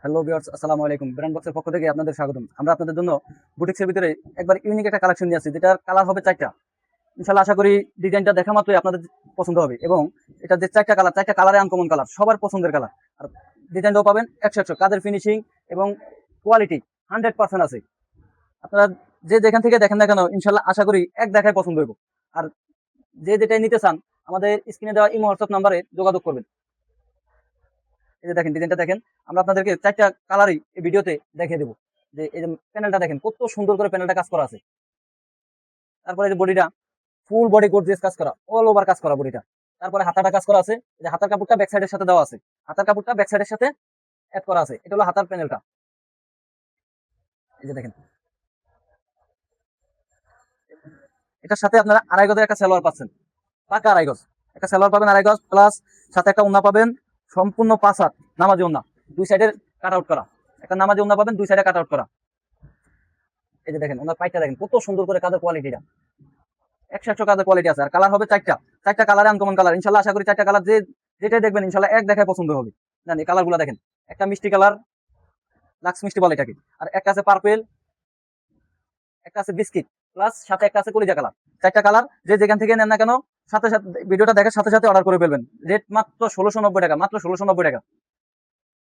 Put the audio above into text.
Hello viewers, আসসালামু আলাইকুম। Brand বক্সের পক্ষ থেকে আপনাদের স্বাগতম। আমরা আপনাদের জন্য বুটিক্সের ভিতরে একবার ইউনিক একটা কালেকশন নিয়ে আসছি, যেটার কালার হবে 4টা। ইনশাআল্লাহ আশা করি ডিজাইনটা দেখা মাত্রই আপনাদের পছন্দ হবে, এবং এটা যে 4টা কালার, 4টা কালারে আনকমন কালার, সবার পছন্দের কালার। আর ডিজাইনটাও পাবেন 100 কাজের ফিনিশিং এবং কোয়ালিটি 100% আছে। আপনারা যে যেখান থেকে দেখেন না কেন, ইনশাআল্লাহ আশা করি এক দেখায় পছন্দ হইব। আর যে যেটাই নিতে চান, আমাদের স্ক্রিনে দেওয়া ইমো হোয়াটসঅ্যাপ নাম্বারে যোগাযোগ করবেন। এই যে দেখেন, ডিজাইনটা দেখেন। আমরা আপনাদেরকে 4টা কালারই এই ভিডিওতে দেখিয়ে দেবো। যে এই যে প্যানেলটা দেখেন, কত সুন্দর করে প্যানেলটা কাজ করা আছে। তারপরে এই যে বডিটা, ফুল বডি গর্জিয়াস কাজ করা, অল ওভার কাজ করা বডিটা। তারপরে হাতাটা কাজ করা আছে। এই যে হাতার কাপড়টা ব্যাক সাইডের সাথে দেওয়া আছে, হাতার কাপড়টা ব্যাক সাইডের সাথে অ্যাড করা আছে। এটা হলো হাতার প্যানেলটা। এই যে দেখেন, এটার সাথে আপনারা আড়াই গজের একটা সালোয়ার পাচ্ছেন, পাকা আড়াই গজ। একটা সালোয়ার পাবেন আড়াই গজ, প্লাস সাথে একটা ওন্না পাবেন সম্পূর্ণ 5 হাত নামাজি ওন্না, দুই সাইডের কাট আউট করা। একটা নামাজি ওন্না পাবেন, দুই সাইডে কাট আউট করা। এই যে দেখেন, ওনার পাইটটা দেখেন কত সুন্দর করে কাজের কোয়ালিটিটা। 100 কাজের কোয়ালিটি আছে। আর কালার হবে 4টা, 4টা কালারে আনকমন কালার। ইনশাআল্লাহ আশা করি 4টা কালার যে যেটাই দেখবেন ইনশাআল্লাহ এক দেখায় পছন্দ হবে। জান এই কালার গুলা দেখেন, একটা মিষ্টি কালার, লাক্স মিষ্টি বলে এটাকে। আর একটা আছে পার্পেল, একটা আছে বিস্কিট, প্লাস সাথে একটা আছে কলিজা কালার। 4টা কালার যে যেখান থেকে নেন না কেন, সাথে সাথে ভিডিওটা দেখার সাথে সাথে অর্ডার করে ফেলবেন। রেট মাত্র 1690 টাকা, মাত্র 1690 টাকা।